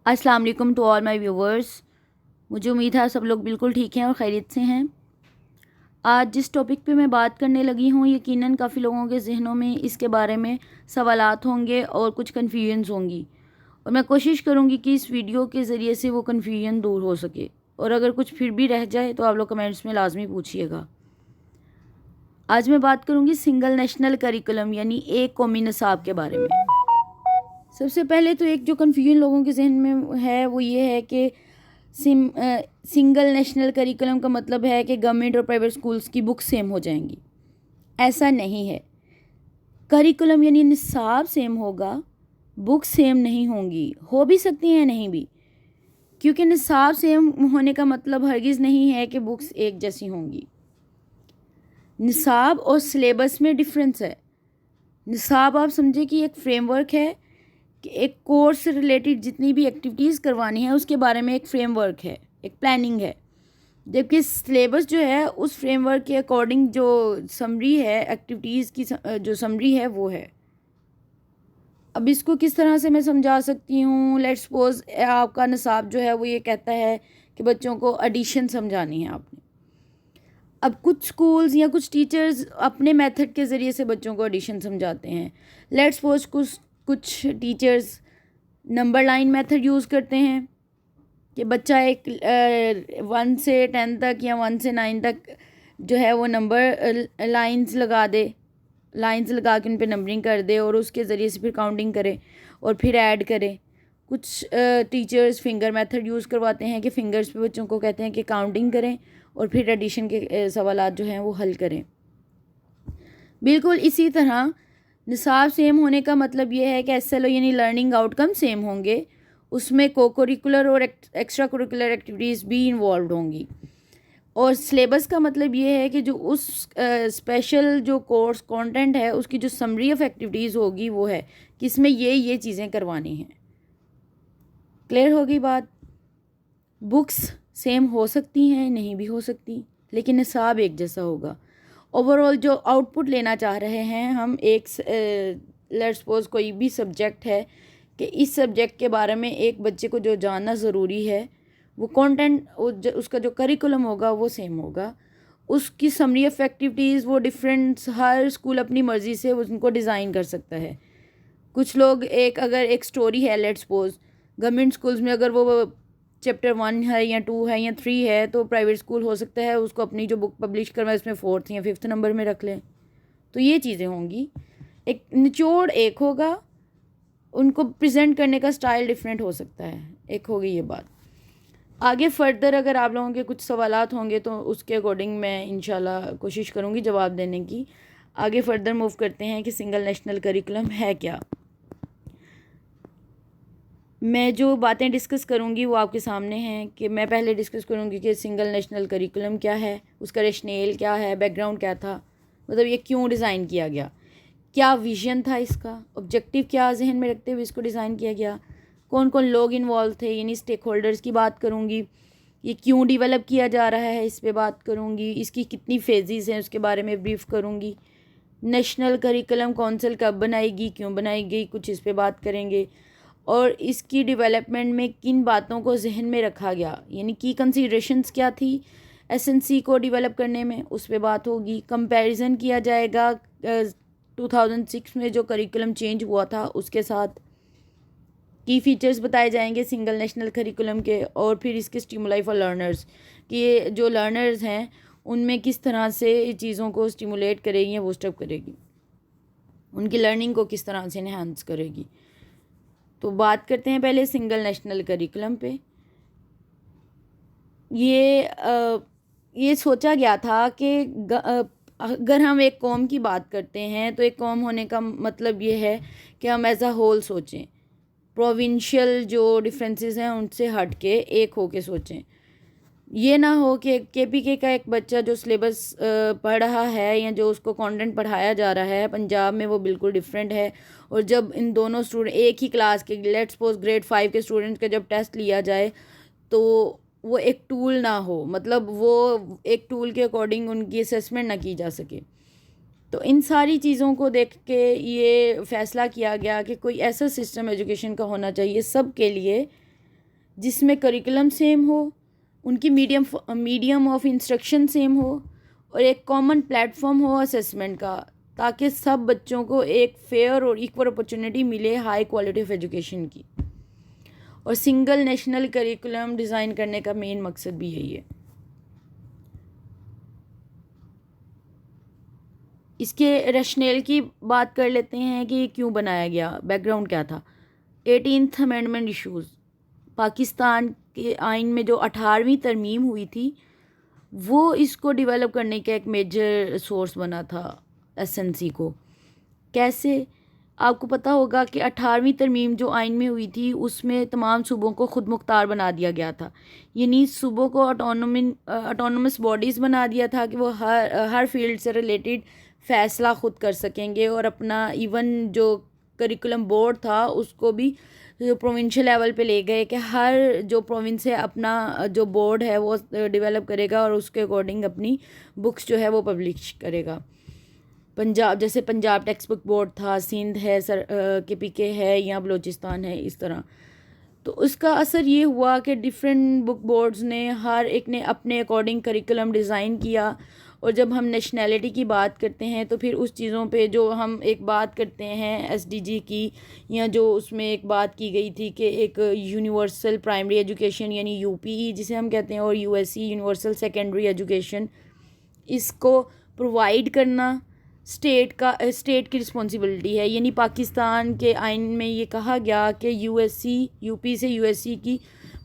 अस्सलाम वालेकुम to all my viewers. मुझे उम्मीद है सब लोग बिल्कुल ठीक हैं और खैरियत से हैं। आज जिस टॉपिक पे मैं बात करने लगी हूँ, यकीनन काफ़ी लोगों के जहनों में इसके बारे में सवालात होंगे और कुछ कन्फ्यूजन्स होंगी, और मैं कोशिश करूँगी कि इस वीडियो के ज़रिए से वो कन्फ्यूजन दूर हो सके। और अगर कुछ फिर भी रह जाए तो आप लोग कमेंट्स में लाजमी पूछिएगा। आज मैं बात करूँगी सिंगल नेशनल करिकुलम यानी एक कौमी निसाब के बारे में। सबसे पहले तो एक जो कन्फ्यूजन लोगों के जहन में है वो ये है कि सिंगल नेशनल करिकुलम का मतलब है कि गवर्नमेंट और प्राइवेट स्कूल्स की बुक सेम हो जाएंगी। ऐसा नहीं है। करिकुलम यानी निसाब सेम होगा, बुक सेम नहीं होंगी। हो भी सकती हैं, नहीं भी, क्योंकि निसाब सेम होने का मतलब हरगिज़ नहीं है कि बुक्स एक जैसी होंगी। निसाब और सिलेबस में डिफरेंस है। निसाब आप समझे कि एक फ्रेमवर्क है कि एक कोर्स से रिलेटेड जितनी भी एक्टिविटीज़ करवानी है उसके बारे में एक फ्रेमवर्क है, एक प्लानिंग है। जबकि सिलेबस जो है उस फ्रेमवर्क के अकॉर्डिंग जो समरी है, एक्टिविटीज़ की जो समरी है वो है। अब इसको किस तरह से मैं समझा सकती हूँ। लेट्स सपोज आपका निसाब जो है वो ये कहता है कि बच्चों को एडिशन समझानी है आपने। अब कुछ स्कूल्स या कुछ टीचर्स अपने मेथड के ज़रिए से बच्चों को एडिशन समझाते हैं। लेट्स सपोज कुछ teachers number line method use करते हैं कि बच्चा एक 1 से 10 तक या 1 से 9 तक जो है वो नंबर लाइंस लगा दे, लाइंस लगा के उन पर नंबरिंग कर दे और उसके ज़रिए से फिर काउंटिंग करे और फिर ऐड करे। कुछ टीचर्स फिंगर मेथड यूज़ करवाते हैं कि फिंगर्स पे बच्चों को कहते हैं कि काउंटिंग करें और फिर एडिशन के सवालात जो हैं वो हल करें। बिल्कुल इसी तरह निसाब सेम होने का मतलब ये है कि SLO यानी लर्निंग आउटकम सेम होंगे। उसमें को करिकुलर और एक्स्ट्रा करिकुलर एक्टिविटीज़ भी इन्वॉल्व होंगी। और सिलेबस का मतलब ये है कि जो उस स्पेशल जो कोर्स कंटेंट है उसकी जो समरी ऑफ एक्टिविटीज़ होगी वो है कि इसमें ये चीज़ें करवानी हैं। क्लियर होगी बात। बुक्स सेम हो सकती हैं, नहीं भी हो सकती, लेकिन निसाब एक जैसा होगा। ओवरऑल जो आउटपुट लेना चाह रहे हैं हम, एक लेट्स सपोज कोई भी सब्जेक्ट है कि इस सब्जेक्ट के बारे में एक बच्चे को जो जानना ज़रूरी है, वो कंटेंट उसका जो करिकुलम होगा वो सेम होगा। उसकी समरी ऑफ एक्टिविटीज़ वो डिफरेंट, हर स्कूल अपनी मर्ज़ी से उनको डिज़ाइन कर सकता है। कुछ लोग अगर एक स्टोरी है, लेट्स सपोज गवर्नमेंट स्कूल्स में अगर वो चैप्टर 1 है या 2 है या 3 है, तो प्राइवेट स्कूल हो सकता है उसको अपनी जो बुक पब्लिश करवाए उसमें 4th या 5th नंबर में रख लें। तो ये चीज़ें होंगी। एक निचोड़ एक होगा, उनको प्रेजेंट करने का स्टाइल डिफरेंट हो सकता है। एक होगी ये बात। आगे फर्दर अगर आप लोगों के कुछ सवालात होंगे तो उसके अकॉर्डिंग मैं इंशाल्लाह कोशिश करूँगी जवाब देने की। आगे फर्दर मूव करते हैं कि सिंगल नेशनल करिकुलम है क्या। मैं जो बातें डिस्कस करूँगी वो आपके सामने हैं कि मैं पहले डिस्कस करूँगी कि सिंगल नेशनल करिकुलम क्या है, उसका रेशनेल क्या है, बैकग्राउंड क्या था, मतलब ये क्यों डिज़ाइन किया गया, क्या विजन था इसका, ऑब्जेक्टिव क्या जहन में रखते हुए इसको डिज़ाइन किया गया, कौन कौन लोग इन्वॉल्व थे यानी स्टेक होल्डर्स की बात करूँगी, ये क्यों डिवेलप किया जा रहा है इस पर बात करूँगी, इसकी कितनी फेजेज़ हैं उसके बारे में ब्रीफ करूँगी। नेशनल करिकुलम काउंसिल कब बनाएगी, क्यों बनाएगी, कुछ इस पर बात करेंगे। और इसकी डेवलपमेंट में किन बातों को जहन में रखा गया, यानी की कंसीडरेशंस क्या थी SNC को डेवलप करने में, उस पर बात होगी। कंपैरिजन किया जाएगा 2006 में जो करिकुलम चेंज हुआ था उसके साथ। की फीचर्स बताए जाएंगे सिंगल नेशनल करिकुलम के, और फिर इसके स्टिमुलाई फॉर लर्नर्स कि ये जो लर्नर्स हैं उनमें किस तरह से चीज़ों को स्टिमुलेट करेगी या बूस्टअप करेगी, उनकी लर्निंग को किस तरह से इन्हांस करेगी। तो बात करते हैं पहले सिंगल नेशनल करिकुलम पे। ये सोचा गया था कि अगर हम एक कौम की बात करते हैं तो एक कौम होने का मतलब ये है कि हम एज अ होल सोचें, प्रोविंशियल जो डिफरेंसेस हैं उनसे हट के एक हो के सोचें। ये ना हो कि KPK का एक बच्चा जो सिलेबस पढ़ रहा है या जो उसको कंटेंट पढ़ाया जा रहा है पंजाब में वो बिल्कुल डिफरेंट है, और जब इन दोनों स्टूडेंट एक ही क्लास के, लेट्स सपोज ग्रेड 5 के स्टूडेंट्स का जब टेस्ट लिया जाए तो वो एक टूल ना हो, मतलब वो एक टूल के अकॉर्डिंग उनकी असेसमेंट ना की जा सके। तो इन सारी चीज़ों को देख के ये फ़ैसला किया गया कि कोई ऐसा सिस्टम एजुकेशन का होना चाहिए सब के लिए जिसमें करिकुलम सेम हो, उनकी मीडियम ऑफ इंस्ट्रक्शन सेम हो और एक कॉमन प्लेटफॉर्म हो असेसमेंट का, ताकि सब बच्चों को एक फेयर और इक्वल अपॉर्चुनिटी मिले हाई क्वालिटी ऑफ एजुकेशन की। और सिंगल नेशनल करिकुलम डिज़ाइन करने का मेन मकसद भी यही है। इसके रैशनल की बात कर लेते हैं कि क्यों बनाया गया, बैकग्राउंड क्या था। 18th अमेंडमेंट इश्यूज़, पाकिस्तान के आइन में जो 18वीं तरमीम हुई थी वो इसको डेवलप करने का एक मेजर सोर्स बना था एसएनसी को। कैसे, आपको पता होगा कि 18वीं तरमीम जो आइन में हुई थी उसमें तमाम सूबों को खुद मुख्तार बना दिया गया था, यानी सूबों को ऑटोनोमस बॉडीज़ बना दिया था कि वो हर फील्ड से रिलेटेड फ़ैसला खुद कर सकेंगे और अपना इवन जो करिकुलम बोर्ड था उसको भी जो प्रोविंशियल लेवल पे ले गए कि हर जो प्रोविंस है अपना जो बोर्ड है वो डेवलप करेगा और उसके अकॉर्डिंग अपनी बुक्स जो है वो पब्लिश करेगा। पंजाब, जैसे पंजाब टेक्स्ट बुक बोर्ड था, सिंध है, KPK है या बलूचिस्तान है, इस तरह। तो उसका असर ये हुआ कि डिफरेंट बुक बोर्ड्स ने हर एक ने अपने अकॉर्डिंग करिकुलम डिज़ाइन किया। और जब हम नेशनैलिटी की बात करते हैं तो फिर उस चीज़ों पे जो हम एक बात करते हैं SDG की, या जो उसमें एक बात की गई थी कि एक यूनिवर्सल प्राइमरी एजुकेशन यानी UPE जिसे हम कहते हैं, और USE यूनिवर्सल सेकेंडरी एजुकेशन, इसको प्रोवाइड करना स्टेट की रिस्पॉन्सिबिलिटी है। यानी पाकिस्तान के आइन में ये कहा गया कि UP से USE की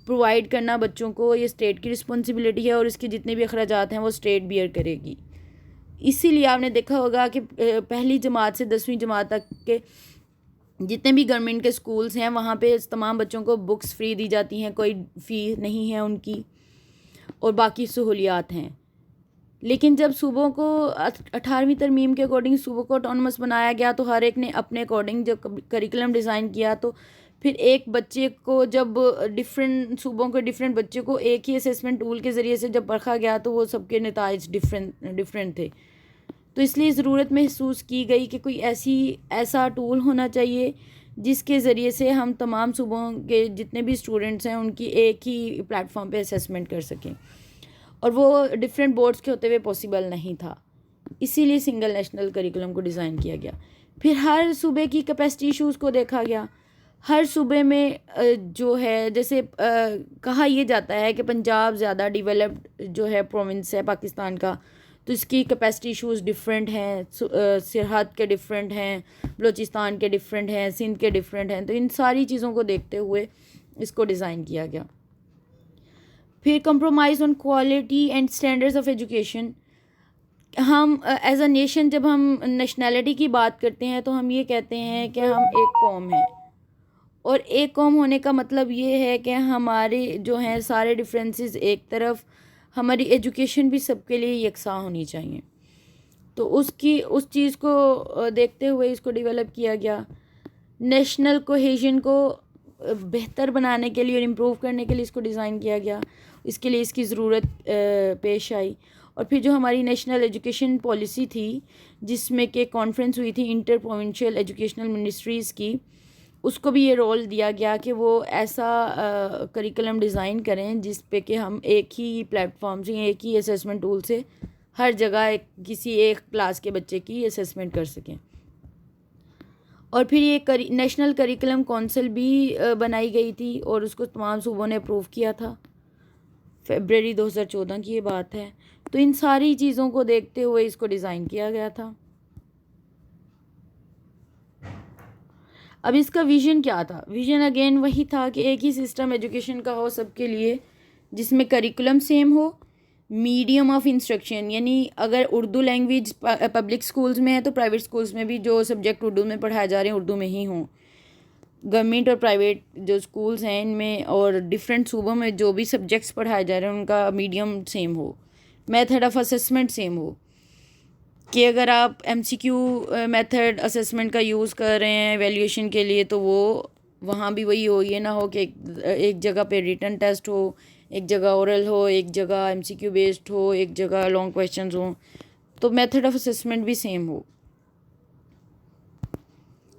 प्रोवाइड करना बच्चों को ये स्टेट की रिस्पॉन्सिबिलिटी है और इसके जितने भी अखराजात हैं वो स्टेट बियर करेगी। इसीलिए आपने देखा होगा कि पहली जमात से 10वीं जमात तक के जितने भी गवर्नमेंट के स्कूल्स हैं वहाँ पे तमाम बच्चों को बुक्स फ्री दी जाती हैं, कोई फ़ी नहीं है उनकी, और बाकी सहूलियात हैं। लेकिन जब सूबों को 18वीं तरमीम के अकॉर्डिंग सूबों को ऑटोनमस बनाया गया तो हर एक ने अपने अकॉर्डिंग जब करिकुलम डिज़ाइन किया तो फिर एक बच्चे को जब डिफरेंट सूबों के डिफरेंट बच्चे को एक ही असेसमेंट टूल के ज़रिए से जब परखा गया तो वो सबके नताइज डिफरेंट थे। तो इसलिए ज़रूरत महसूस की गई कि कोई ऐसा टूल होना चाहिए जिसके ज़रिए से हम तमाम सूबों के जितने भी स्टूडेंट्स हैं उनकी एक ही प्लेटफॉर्म पे असेसमेंट कर सकें, और वो डिफरेंट बोर्ड्स के होते हुए पॉसिबल नहीं था। इसीलिए सिंगल नेशनल करिकुलम को डिज़ाइन किया गया। फिर हर सूबे की कैपेसिटी इशूज़ को देखा गया। हर सूबे में जो है, जैसे कहा यह जाता है कि पंजाब ज़्यादा डेवलप्ड जो है प्रोविंस है पाकिस्तान का, तो इसकी कैपेसिटी इशूज़ डिफरेंट हैं, सरहद के डिफरेंट हैं, बलूचिस्तान के डिफरेंट हैं, सिंध के डिफरेंट हैं। तो इन सारी चीज़ों को देखते हुए इसको डिज़ाइन किया गया। फिर compromise on quality and standards of education. हम एज अ नेशन जब हम नेशनैलिटी की बात करते हैं तो हम ये कहते हैं कि हम एक कौम हैं, और एक कौम होने का मतलब ये है कि हमारे जो हैं सारे डिफरेंसेस एक तरफ, हमारी एजुकेशन भी सबके लिए यकसां होनी चाहिए। तो उस चीज़ को देखते हुए इसको डेवलप किया गया। नेशनल कोहेजन को बेहतर बनाने के लिए और इम्प्रूव करने के लिए इसको डिज़ाइन किया गया, इसके लिए इसकी ज़रूरत पेश आई। और फिर जो हमारी नेशनल एजुकेशन पॉलिसी थी जिसमें कि कॉन्फ्रेंस हुई थी इंटर प्रोविंशियल एजुकेशनल मिनिस्ट्रीज़ की, उसको भी ये रोल दिया गया कि वो ऐसा करिकुलम डिज़ाइन करें जिस पे कि हम एक ही प्लेटफॉर्म से, एक ही असेसमेंट टूल से हर जगह किसी एक क्लास के बच्चे की असेसमेंट कर सकें। और फिर ये नेशनल करिकुलम काउंसिल भी बनाई गई थी और उसको तमाम सूबों ने अप्रूव किया था। फरवरी 2014 की ये बात है। तो इन सारी चीज़ों को देखते हुए इसको डिज़ाइन किया गया था। अब इसका विज़न क्या था? विज़न अगेन वही था कि एक ही सिस्टम एजुकेशन का हो सबके लिए, जिसमें करिकुलम सेम हो, मीडियम ऑफ इंस्ट्रक्शन, यानी अगर उर्दू लैंग्वेज पब्लिक स्कूल्स में है तो प्राइवेट स्कूल्स में भी जो सब्जेक्ट उर्दू में पढ़ाए जा रहे हैं उर्दू में ही हों। गवर्नमेंट और प्राइवेट जो स्कूल्स हैं इनमें और डिफरेंट सूबों में जो भी सब्जेक्ट्स पढ़ाए जा रहे हैं उनका मीडियम सेम हो, मेथड ऑफ असेसमेंट सेम हो, कि अगर आप MCQ मेथड असेसमेंट का यूज़ कर रहे हैं वैल्यूएशन के लिए तो वो वहाँ भी वही हो, ये ना हो कि एक जगह पे रिटन टेस्ट हो, एक जगह ओरल हो, एक जगह MCQ बेस्ड हो, एक जगह लॉन्ग क्वेश्चंस हो, तो मेथड ऑफ असेसमेंट भी सेम हो।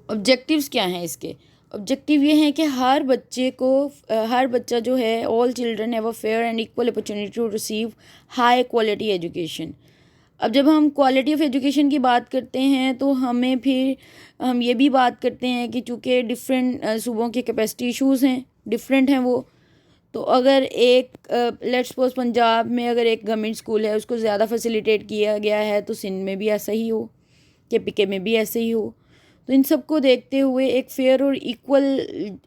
ऑब्जेक्टिव्स क्या हैं इसके? ऑब्जेक्टिव ये है कि हर बच्चा जो है, all children have a fair and equal opportunity to receive high quality education. अब जब हम क्वालिटी ऑफ एजुकेशन की बात करते हैं तो हम ये भी बात करते हैं कि चूँकि डिफरेंट सूबों के कैपेसिटी इश्यूज़ हैं, डिफरेंट हैं वो। तो अगर एक लेट्स सपोज पंजाब में अगर एक गवर्नमेंट स्कूल है, उसको ज़्यादा फैसिलिटेट किया गया है, तो सिंध में भी ऐसा ही हो, के में भी ऐसे ही हो। तो इन सब को देखते हुए एक फेयर और इक्वल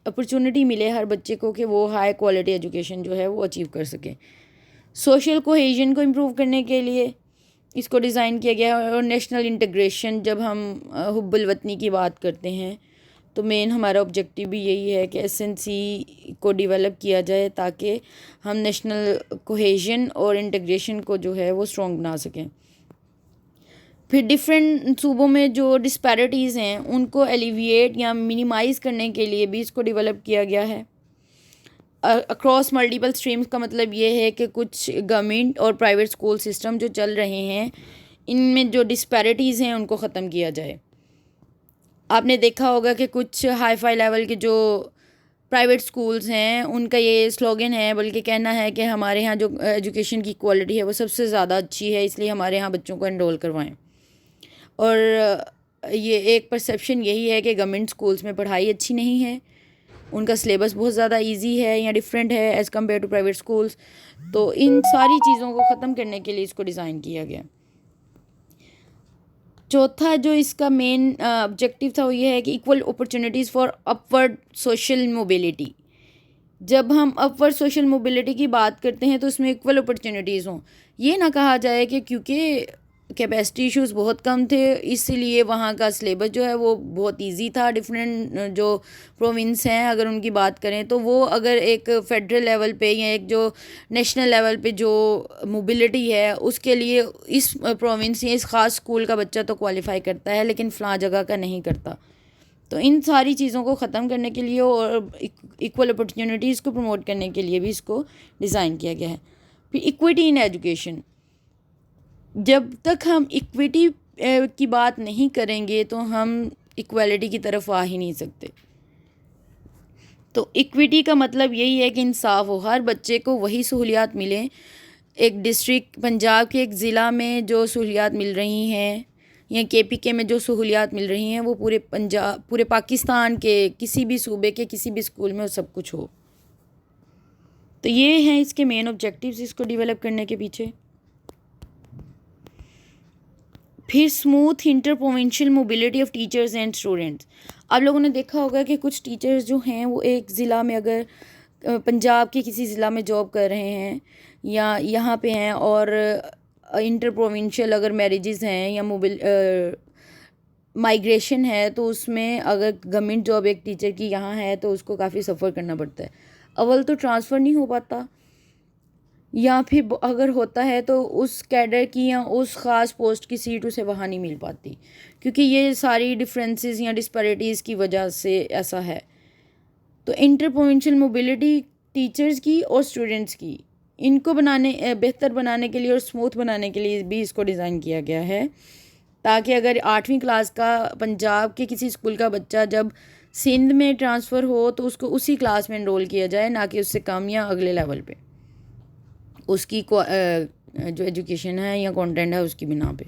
अपॉर्चुनिटी मिले हर बच्चे को कि वो हाई क्वालिटी एजुकेशन जो है वो अचीव कर सके। सोशल कोहेजन को इम्प्रूव करने के लिए इसको डिज़ाइन किया गया है। और नेशनल इंटीग्रेशन, जब हम हुब्बुल वतनी की बात करते हैं तो मेन हमारा ऑब्जेक्टिव भी यही है कि एसएनसी को डेवलप किया जाए ताकि हम नेशनल कोहेजन और इंटीग्रेशन को जो है वो स्ट्रॉन्ग बना सकें। फिर डिफरेंट सूबों में जो डिस्पैरिटीज़ हैं उनको एलिविएट या मिनिमाइज़ करने के लिए भी इसको डेवलप किया गया है। अक्रॉस मल्टीपल स्ट्रीम्स का मतलब ये है कि कुछ गवर्नमेंट और प्राइवेट स्कूल सिस्टम जो चल रहे हैं, इनमें जो डिस्पैरिटीज़ हैं उनको ख़त्म किया जाए। आपने देखा होगा कि कुछ हाई फाई लेवल के जो प्राइवेट स्कूल्स हैं उनका ये स्लोगन है, बल्कि कहना है कि हमारे यहाँ जो एजुकेशन की क्वालिटी है वो सबसे ज़्यादा अच्छी है, इसलिए हमारे यहाँ बच्चों को एनरोल करवाएं। और ये एक परसेप्शन यही है कि गवर्नमेंट स्कूल्स में पढ़ाई अच्छी नहीं है, उनका सिलेबस बहुत ज़्यादा इजी है या डिफरेंट है as compare to private schools. तो इन सारी चीज़ों को ख़त्म करने के लिए इसको डिज़ाइन किया गया। चौथा जो इसका मेन ऑब्जेक्टिव था वो ये है कि equal opportunities for upward social mobility. जब हम अपवर्ड सोशल मोबिलिटी की बात करते हैं तो उसमें इक्वल अपॉर्चुनिटीज़ हों। ये ना कहा जाए कि क्योंकि कैपेसिटी इश्यूज़ बहुत कम थे इसलिए वहाँ का सिलेबस जो है वो बहुत इजी था। डिफरेंट जो प्रोविंस हैं अगर उनकी बात करें तो वो अगर एक फेडरल लेवल पे या एक जो नेशनल लेवल पे जो मोबिलिटी है उसके लिए इस प्रोविंस या इस ख़ास स्कूल का बच्चा तो क्वालिफाई करता है लेकिन फ़लाँ जगह का नहीं करता। तो इन सारी चीज़ों को ख़त्म करने के लिए और इक्वल अपॉर्चुनिटीज़ को प्रमोट करने के लिए भी इसको डिज़ाइन किया गया है। फिर इक्विटी इन एजुकेशन, जब तक हम इक्विटी की बात नहीं करेंगे तो हम इक्वालिटी की तरफ आ ही नहीं सकते। तो इक्विटी का मतलब यही है कि इंसाफ हो, हर बच्चे को वही सहूलियात मिलें। एक डिस्ट्रिक्ट पंजाब के एक ज़िला में जो सहूलियात मिल रही हैं या के में जो सहूलियात मिल रही हैं वो पूरे पाकिस्तान के किसी भी सूबे के किसी भी स्कूल में वो सब कुछ हो। तो ये हैं इसके मेन ऑब्जेक्टिव्स इसको डेवलप करने के पीछे। फिर smooth inter provincial mobility of teachers and students. आप लोगों ने देखा होगा कि कुछ टीचर्स जो हैं वो एक ज़िला में अगर पंजाब के किसी ज़िला में जॉब कर रहे हैं या यहाँ पे हैं और इंटर प्रोविंशियल अगर मैरिजेस हैं या माइग्रेशन है तो उसमें अगर गवर्नमेंट जॉब एक टीचर की यहाँ है तो उसको काफ़ी सफ़र करना पड़ता है। अव्वल तो ट्रांसफ़र नहीं हो पाता या फिर अगर होता है तो उस कैडर की या उस ख़ास पोस्ट की सीट उसे वहाँ नहीं मिल पाती, क्योंकि ये सारी डिफरेंसेस या डिस्पैरिटीज़ की वजह से ऐसा है। तो इंटर प्रोविंशियल मोबिलिटी टीचर्स की और स्टूडेंट्स की, इनको बेहतर बनाने के लिए और स्मूथ बनाने के लिए भी इसको डिज़ाइन किया गया है, ताकि अगर 8वीं क्लास का पंजाब के किसी स्कूल का बच्चा जब सिंध में ट्रांसफ़र हो तो उसको उसी क्लास में एनरोल किया जाए, ना कि उससे कम या अगले लेवल पे उसकी जो एजुकेशन है या कंटेंट है उसकी बिना पे।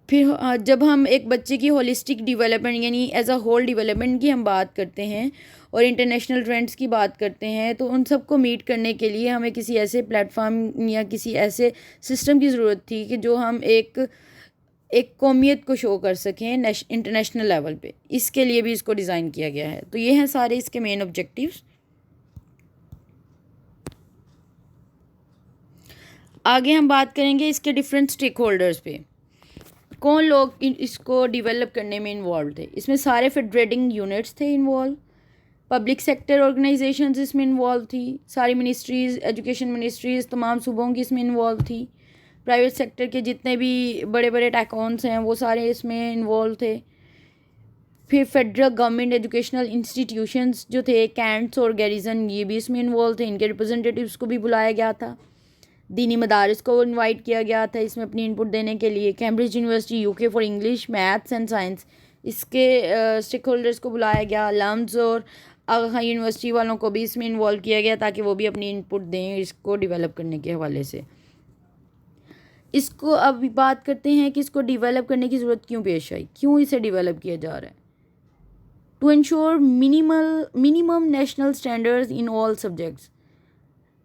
फिर जब हम एक बच्चे की होलिस्टिक डेवलपमेंट यानी एज अ होल डेवलपमेंट की हम बात करते हैं और इंटरनेशनल ट्रेंड्स की बात करते हैं तो उन सबको मीट करने के लिए हमें किसी ऐसे प्लेटफॉर्म या किसी ऐसे सिस्टम की ज़रूरत थी कि जो हम एक कौमियत को शो कर सकें इंटरनेशनल लेवल पे। इसके लिए भी इसको डिज़ाइन किया गया है। तो ये हैं सारे इसके मेन ऑब्जेक्टिव्स। आगे हम बात करेंगे इसके डिफरेंट स्टेक होल्डर्स पे, कौन लोग इसको डेवलप करने में इन्वॉल्व थे। इसमें सारे फेडरेटिंग यूनिट्स थे इन्वॉल्व, पब्लिक सेक्टर ऑर्गेनाइजेशंस इसमें इन्वॉल्व थी, सारी मिनिस्ट्रीज़, एजुकेशन मिनिस्ट्रीज़ तमाम सूबों की इसमें इन्वॉल्व थी, प्राइवेट सेक्टर के जितने भी बड़े बड़े टैकॉन्स हैं वो सारे इसमें इन्वॉल्व थे। फिर फेडरल गवर्नमेंट एजुकेशनल इंस्टीट्यूशंस जो थे, कैंट्स और गैरिजन, ये भी इसमें इन्वॉल्व थे, इनके रिप्रेजेंटेटिव्स को भी बुलाया गया था। दीनी मदारिस को इनवाइट किया गया था इसमें अपनी इनपुट देने के लिए। Cambridge university UK for English, maths and science, इसके स्टेक होल्डर्स को बुलाया गया, अलम्स और आगा खान यूनिवर्सिटी वालों को भी इसमें इन्वॉल्व किया गया ताकि वो भी अपनी इनपुट दें इसको डेवलप करने के हवाले से। इसको अब बात करते हैं कि इसको डेवलप करने की ज़रूरत क्यों पेश आई, क्यों इसे डेवलप किया जा रहा है। To ensure minimum national standards in all subjects.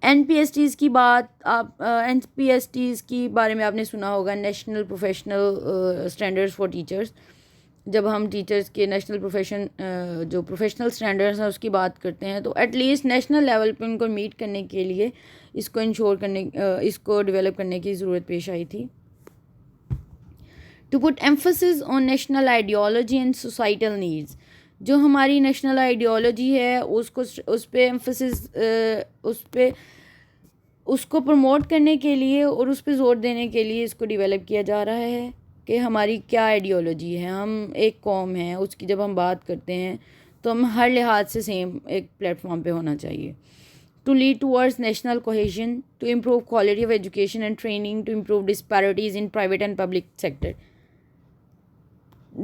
NPSTs की बात आप एनपीएसटीज़ की बारे में आपने सुना होगा, national professional standards for teachers. जब हम टीचर्स के नेशनल जो प्रोफेशनल स्टैंडर्ड्स हैं उसकी बात करते हैं तो एटलीस्ट नेशनल लेवल पे उनको मीट करने के लिए इसको डेवलप करने की ज़रूरत पेश आई थी। To put emphasis on national ideology and societal needs. जो हमारी नेशनल आइडियोलॉजी है उस पे एम्फसिस उसको प्रमोट करने के लिए और उस पे ज़ोर देने के लिए इसको डेवलप किया जा रहा है कि हमारी क्या आइडियोलॉजी है। हम एक कौम है, उसकी जब हम बात करते हैं तो हम हर लिहाज से सेम एक प्लेटफॉर्म पे होना चाहिए। To lead towards national cohesion, to improve quality of education and training, to improve disparities in private and public sector.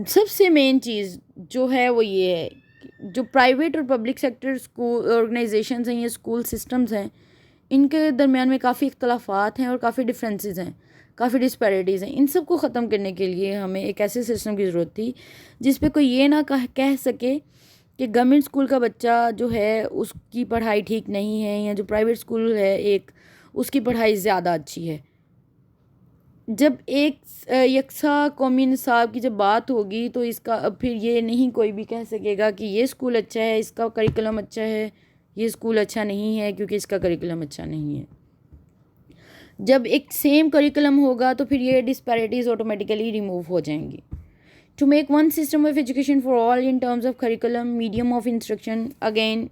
सबसे मेन चीज़ जो है वो ये है, जो प्राइवेट और पब्लिक सेक्टर स्कूल ऑर्गेनाइजेशंस हैं, ये स्कूल सिस्टम्स हैं, इनके दरमियान में काफ़ी इख्तलाफात हैं और काफ़ी डिफरेंसेस हैं, काफ़ी डिस्पैरिटीज़ हैं। इन सब को ख़त्म करने के लिए हमें एक ऐसे सिस्टम की ज़रूरत थी जिस पे कोई ये ना कह सके कि गवर्नमेंट स्कूल का बच्चा जो है उसकी पढ़ाई ठीक नहीं है या जो प्राइवेट स्कूल है उसकी पढ़ाई ज़्यादा अच्छी है। जब एक यकसा कौमी निसाब की जब बात होगी तो इसका अब फिर ये नहीं कोई भी कह सकेगा कि ये स्कूल अच्छा है, इसका करिकुलम अच्छा है, ये स्कूल अच्छा नहीं है क्योंकि इसका करिकुलम अच्छा नहीं है। जब एक सेम करिकुलम होगा तो फिर ये डिस्पैरिटीज़ ऑटोमेटिकली रिमूव हो जाएंगी। To make one system of education for all in terms of curriculum, medium of instruction, again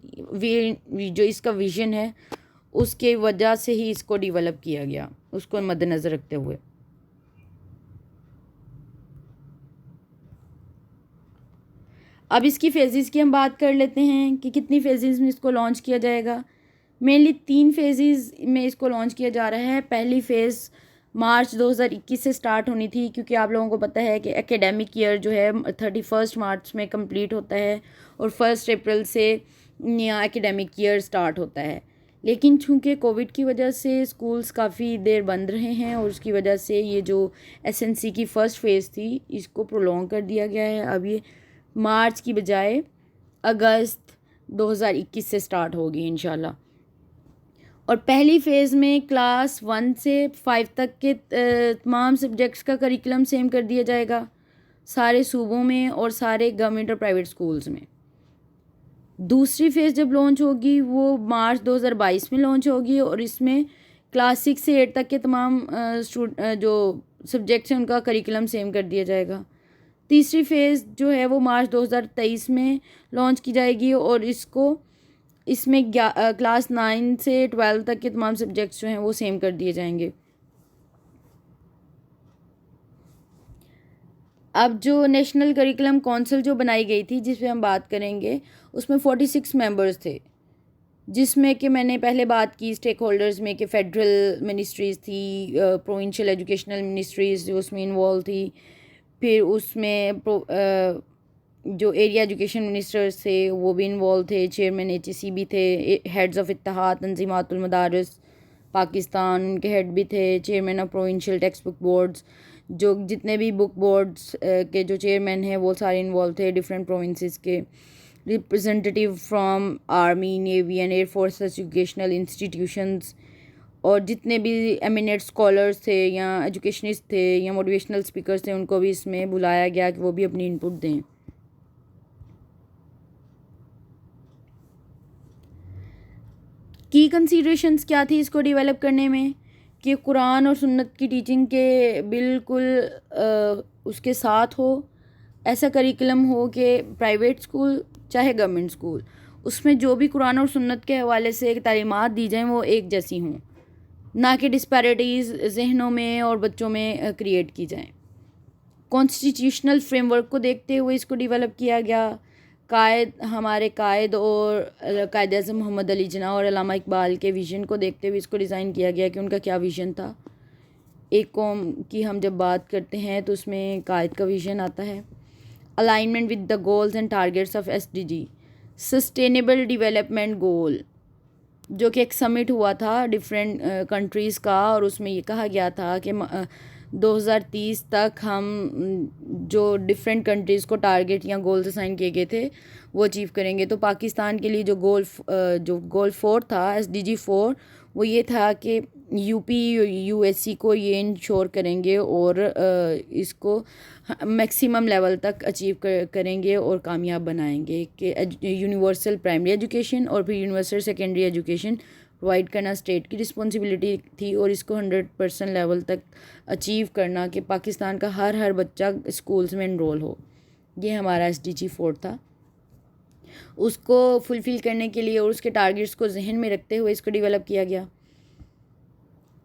जो इसका विजन है उसके वजह से ही इसको डेवलप किया गया, उसको मद्देनज़र रखते हुए। अब इसकी फेजेस की हम बात कर लेते हैं कि कितनी फेजेस में इसको लॉन्च किया जाएगा। मेनली 3 फेजेस में इसको लॉन्च किया जा रहा है। पहली फ़ेज़ मार्च 2021 से स्टार्ट होनी थी क्योंकि आप लोगों को पता है कि एकेडमिक ईयर जो है 31 मार्च में कंप्लीट होता है और 1 अप्रैल से नया एकेडमिक ईयर स्टार्ट होता है। लेकिन चूँकि कोविड की वजह से स्कूल्स काफ़ी देर बंद रहे हैं और उसकी वजह से ये जो एसएनसी की फ़र्स्ट फ़ेज़ थी इसको प्रोलॉन्ग कर दिया गया है। अब ये मार्च की बजाय अगस्त 2021 से स्टार्ट होगी इंशाल्लाह। और पहली फ़ेज़ में क्लास 1 से 5 तक के तमाम सब्जेक्ट्स का करिकुलम सेम कर दिया जाएगा सारे सूबों में और सारे गवर्नमेंट और प्राइवेट स्कूल्स में। दूसरी फ़ेज़ जब लॉन्च होगी वो मार्च 2022 में लॉन्च होगी और इसमें क्लास 6 से 8 तक के तमाम जो सब्जेक्ट्स हैं उनका करिकुलम सेम कर दिया जाएगा। तीसरी फ़ेज़ जो है वो मार्च 2023 में लॉन्च की जाएगी और इसमें क्लास 9 से 12 तक के तमाम सब्जेक्ट्स जो हैं वो सेम कर दिए जाएंगे। अब जो नेशनल करिकुलम काउंसिल जो बनाई गई थी जिस पे हम बात करेंगे उसमें 46 मेंबर्स थे, जिसमें कि मैंने पहले बात की स्टेक होल्डर्स में कि फेडरल मिनिस्ट्रीज़ थी, प्रोविंशियल एजुकेशनल मिनिस्ट्रीज़ जो उसमें इन्वॉल्व थी, फिर उसमें जो एरिया एजुकेशन मिनिस्टर्स थे वो भी इन्वॉल्व थे, चेयरमैन एचईसी भी थे, हेड्स ऑफ इत्तेहाद तंजीमातुल मदारिस पाकिस्तान उनके हेड भी थे, chairman of provincial text book boards, जो जितने भी बुक बोर्ड्स के जो चेयरमैन हैं वो सारे इन्वॉल्व थे डिफरेंट प्रोविंसेस के, representative from army, navy and air force educational institutions, और जितने भी एमिनेट स्कॉलर्स थे या एजुकेशनिस्ट थे या मोटिवेशनल स्पीकर्स थे उनको भी इसमें बुलाया गया कि वो भी अपनी इनपुट दें। की कंसीडरेशंस क्या थी इसको डेवलप करने में कि कुरान और सुन्नत की टीचिंग के बिल्कुल उसके साथ हो, ऐसा करिकुलम हो कि प्राइवेट स्कूल चाहे गवर्नमेंट स्कूल उसमें जो भी कुरान और सुन्नत के हवाले से तालीमात दी जाएँ वो एक जैसी हों, ना कि डिस्पैरिटीज़ जहनों में और बच्चों में क्रिएट की जाएं। कॉन्स्टिट्यूशनल फ्रेमवर्क को देखते हुए इसको डेवलप किया गया। हमारे कायद और कायद आज़म मोहम्मद अली जिन्ना और अल्लामा इकबाल के विज़न को देखते हुए इसको डिज़ाइन किया गया कि उनका क्या विज़न था। एक कौम की हम जब बात करते हैं तो उसमें कायद का विज़न आता है। alignment with the goals and targets of SDG, sustainable development goal, जो कि एक समिट हुआ था डिफरेंट कंट्रीज़ का, और उसमें ये कहा गया था कि 2030 तक हम जो डिफरेंट कंट्रीज़ को टारगेट या गोल्स असाइन किए गए थे वो अचीव करेंगे। तो पाकिस्तान के लिए जो गोल 4 था, SDG 4, वो ये था कि यूपी यूएससी को ये इंश्योर करेंगे और इसको मैक्सिमम लेवल तक अचीव करेंगे और कामयाब बनाएंगे कि यूनिवर्सल प्राइमरी एजुकेशन और फिर यूनिवर्सल सेकेंडरी एजुकेशन प्रोवाइड करना स्टेट की रिस्पॉन्सिबिलिटी थी, और इसको 100% लेवल तक अचीव करना कि पाकिस्तान का हर बच्चा स्कूल्स में इनरोल हो। ये हमारा SDG 4 था। उसको फुलफ़िल करने के लिए और उसके टारगेट्स को जहन में रखते हुए इसको डेवलप किया गया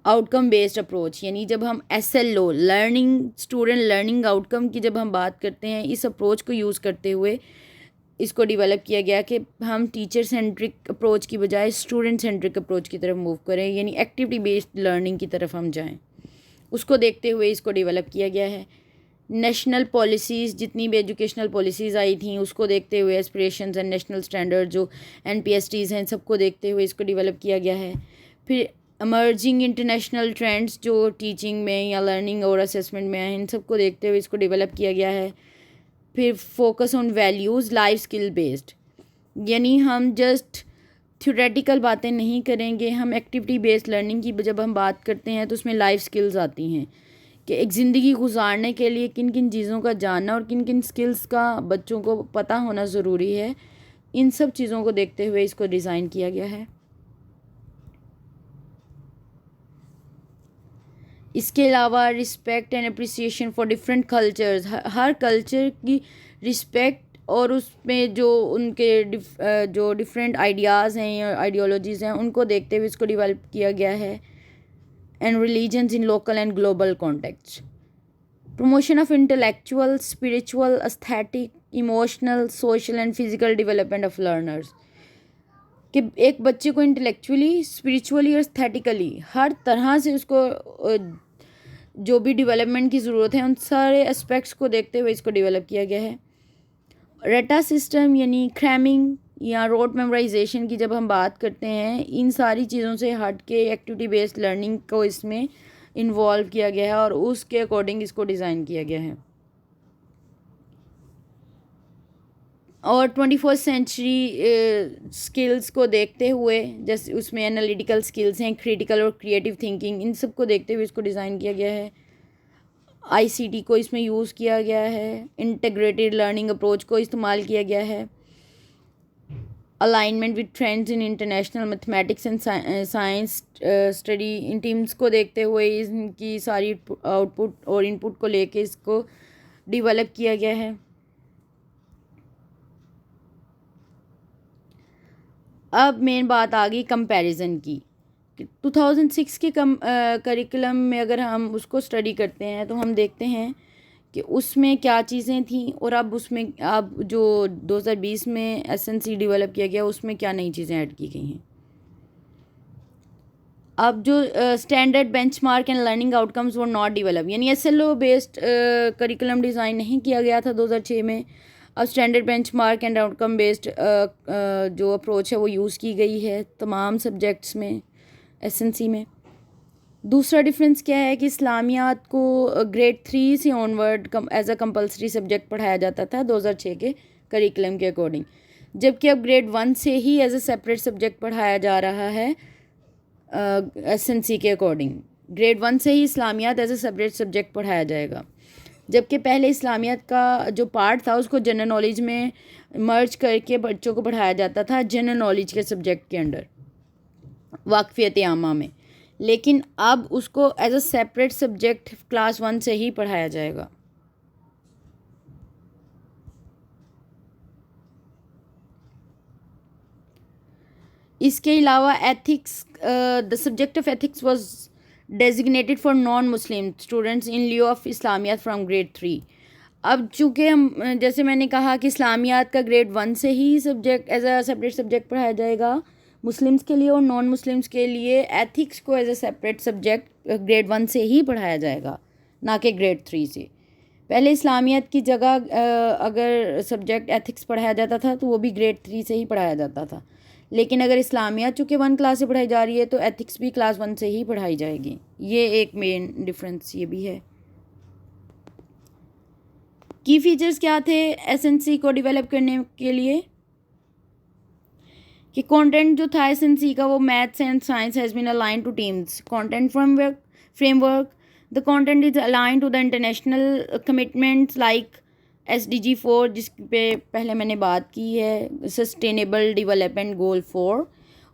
आउटकम बेस्ड अप्रोच, यानी जब हम SLO learning student learning outcome की जब हम बात करते हैं, इस अप्रोच को यूज़ करते हुए इसको डेवलप किया गया कि हम टीचर सेंट्रिक अप्रोच की बजाय स्टूडेंट सेंट्रिक अप्रोच की तरफ मूव करें, यानी एक्टिविटी बेस्ड लर्निंग की तरफ हम जाएं। उसको देखते हुए इसको डेवलप किया गया है। नेशनल पॉलिसीज़, जितनी भी एजुकेशनल पॉलिसीज़ आई थी उसको देखते हुए, एस्पिरेशंस एंड नेशनल स्टैंडर्ड जो NPSTs हैं, सबको देखते हुए इसको डेवलप किया गया है। फिर अमर्जिंग इंटरनेशनल ट्रेंड्स जो टीचिंग में या लर्निंग और असेसमेंट में हैं, इन सबको देखते हुए इसको डेवलप किया गया है। फिर focus on values life skill based, यानी हम जस्ट थ्योरेटिकल बातें नहीं करेंगे, हम एक्टिविटी बेस्ड लर्निंग की जब हम बात करते हैं तो उसमें लाइफ स्किल्स आती हैं कि एक ज़िंदगी गुजारने के लिए किन किन चीज़ों का जानना और किन किन स्किल्स का बच्चों को पता होना ज़रूरी है। इन सब चीज़ों को देखते हुए इसको डिज़ाइन किया गया है। इसके अलावा respect and appreciation for different cultures, her culture की रिस्पेक्ट और उसमें जो उनके जो डिफरेंट आइडियाज़ हैं या आइडियोलॉजीज़ हैं उनको देखते हुए इसको डेवलप किया गया है। And religions in local and global context, promotion of intellectual, spiritual, aesthetic, emotional, social and physical development of learners, कि एक बच्चे को इंटेलेक्चुअली, स्पिरिचुअली और एस्थेटिकली हर तरह से उसको जो भी डेवलपमेंट की ज़रूरत है उन सारे एस्पेक्ट्स को देखते हुए इसको डेवलप किया गया है। रेटा सिस्टम यानी क्रैमिंग या रोड मेमोराइजेशन की जब हम बात करते हैं, इन सारी चीज़ों से हट के एक्टिविटी बेस्ड लर्निंग को इसमें इन्वॉल्व किया गया है और उसके अकॉर्डिंग इसको डिज़ाइन किया गया है। और 21st सेंचुरी स्किल्स को देखते हुए, जैसे उसमें एनालिटिकल स्किल्स हैं, क्रिटिकल और क्रिएटिव थिंकिंग, इन सब को देखते हुए इसको डिज़ाइन किया गया है। ICT को इसमें यूज़ किया गया है, इंटीग्रेटेड लर्निंग अप्रोच को इस्तेमाल किया गया है, alignment with trends in international mathematics and science study, in teams को देखते हुए इनकी सारी आउटपुट और इनपुट को लेके इसको डेवलप किया गया है। अब मेन बात आ गई कंपैरिजन की। 2006 के करिकुलम में अगर हम उसको स्टडी करते हैं तो हम देखते हैं कि उसमें क्या चीज़ें थी और अब उसमें अब जो 2020 में SNC डेवलप किया गया उसमें क्या नई चीज़ें ऐड की गई हैं। अब जो standard benchmark and learning outcomes वो नॉट डेवलप, यानी SLO बेस्ड करिकुलम डिज़ाइन नहीं किया गया था 2006 में। अब standard benchmark and outcome based जो अप्रोच है वो यूज़ की गई है तमाम सब्जेक्ट्स में SNC में। दूसरा डिफरेंस क्या है कि इस्लामियात को ग्रेड 3 से onward as a compulsory subject पढ़ाया जाता था 2006 के करिकुलम के अकॉर्डिंग, जबकि अब ग्रेड 1 से ही एज अ सेपरेट सब्जेक्ट पढ़ाया जा रहा है SNC के अकॉर्डिंग। ग्रेड 1 से ही इस्लामियात एज अ सेपरेट सब्जेक्ट पढ़ाया जाएगा, जबकि पहले इस्लामियात का जो पार्ट था उसको जनरल नॉलेज में मर्ज करके बच्चों को पढ़ाया जाता था जनरल नॉलेज के सब्जेक्ट के अंडर, वाक़फ़ियत आमा में, लेकिन अब उसको as a separate subject class 1 से ही पढ़ाया जाएगा। इसके अलावा ethics, the subject of ethics was designated for non Muslim students in lieu of Islamiyat from grade 3। अब चूँकि हम जैसे मैंने कहा कि इस्लामियात का ग्रेड 1 से ही subject as a separate subject पढ़ाया जाएगा मुस्लिम्स के लिए, और नॉन मुस्लिम्स के लिए एथिक्स को as a separate subject grade 1 से ही पढ़ाया जाएगा, ना कि ग्रेड 3 से। पहले इस्लामियत की जगह अगर सब्जेक्ट एथिक्स पढ़ाया जाता था तो वो भी ग्रेड 3 से ही पढ़ाया जाता था, लेकिन अगर इस्लामियत चूँकि 1 क्लास से पढ़ाई जा रही है तो एथिक्स भी क्लास 1 से ही पढ़ाई जाएगी। ये एक मेन डिफरेंस ये भी है। की फीचर्स क्या थे एसएनसी को डेवलप करने के लिए कि कंटेंट जो था एसएनसी का वो maths and science has been align to TIMSS content framework the content is align to the international commitments like SDG 4 जिस पे पहले मैंने बात की है, सस्टेनेबल डेवलपमेंट गोल 4,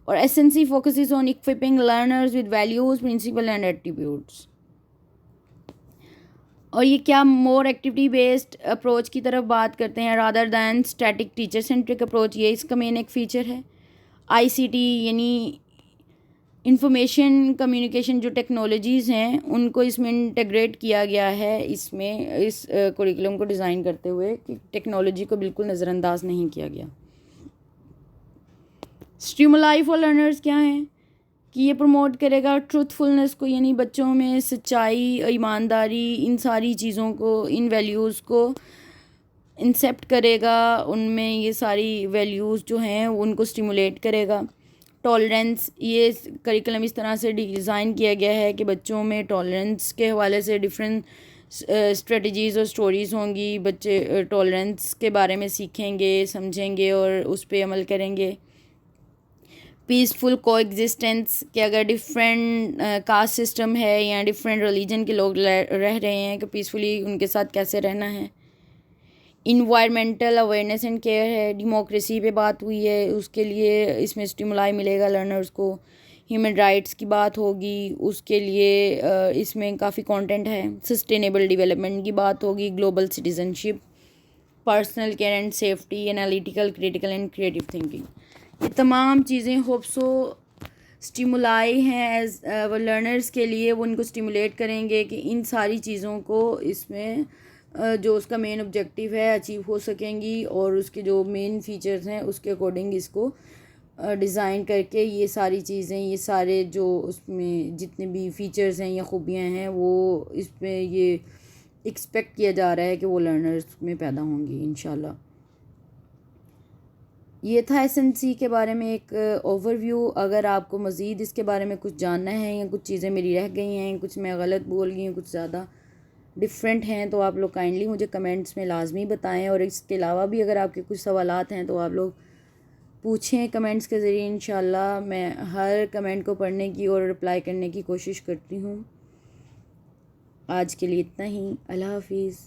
और SNC focuses on equipping learners with values principle and attributes. और ये क्या मोर एक्टिविटी बेस्ड अप्रोच की तरफ बात करते हैं rather than static teacher centric approach, ये इसका मेन एक फ़ीचर है। ICT यानी इंफॉर्मेशन कम्युनिकेशन जो टेक्नोलॉजीज़ हैं उनको इसमें इंटीग्रेट किया गया है, इसमें इस करिकुलम को डिज़ाइन करते हुए कि टेक्नोलॉजी को बिल्कुल नज़रअंदाज नहीं किया गया। स्टिमुलाई फॉर लर्नर्स क्या हैं कि ये प्रमोट करेगा ट्रूथफुलनेस को, यानी बच्चों में सच्चाई, ईमानदारी, इन सारी चीज़ों को, इन वैल्यूज़ को इंसेप्ट करेगा, उनमें ये सारी वैल्यूज़ जो हैं उनको स्टिमुलेट करेगा। टॉलरेंस, ये करिकुलम इस तरह से डिज़ाइन किया गया है कि बच्चों में टॉलरेंस के हवाले से डिफरेंट स्ट्रेटजीज़ और स्टोरीज़ होंगी, बच्चे टॉलरेंस के बारे में सीखेंगे, समझेंगे और उस पर अमल करेंगे। पीसफुल को एग्जिस्टेंस कि अगर डिफरेंट कास्ट सिस्टम है या डिफरेंट रिलीजन के लोग रह रहे हैं कि पीसफुली उनके साथ कैसे रहना है। इन्वायरमेंटल अवेयरनेस एंड केयर है, डेमोक्रेसी पे बात हुई है, उसके लिए इसमें स्टिमुलाई मिलेगा लर्नर्स को। ह्यूमन राइट्स की बात होगी, उसके लिए इसमें काफ़ी कंटेंट है। सस्टेनेबल डेवलपमेंट की बात होगी, global citizenship, personal care and safety, analytical, critical and creative thinking, ये तमाम चीज़ें होप्सो स्टिमुलाई हैं एज वो लर्नर्स के लिए, वो उनको स्टिमुलेट करेंगे कि इन सारी चीज़ों को इसमें जो उसका मेन ऑब्जेक्टिव है अचीव हो सकेंगी, और उसके जो मेन फीचर्स हैं उसके अकॉर्डिंग इसको डिज़ाइन करके ये सारी चीज़ें, ये सारे जो उसमें जितने भी फीचर्स हैं या खूबियाँ हैं वो इसमें ये एक्सपेक्ट किया जा रहा है कि वो लर्नर्स में पैदा होंगी इंशाल्लाह। ये था एसएनसी के बारे में एक ओवरव्यू। अगर आपको मज़ीद इसके बारे में कुछ जानना है या कुछ चीज़ें मेरी रह गई हैं, कुछ मैं गलत बोल गई हूँ, कुछ ज़्यादा डिफरेंट हैं, तो आप लोग काइंडली मुझे कमेंट्स में लाजमी बताएं। और इसके अलावा भी अगर आपके कुछ सवालात हैं तो आप लोग पूछें कमेंट्स के ज़रिए, इंशाल्लाह मैं हर कमेंट को पढ़ने की और रिप्लाई करने की कोशिश करती हूँ। आज के लिए इतना ही, अल्लाह हाफिज़।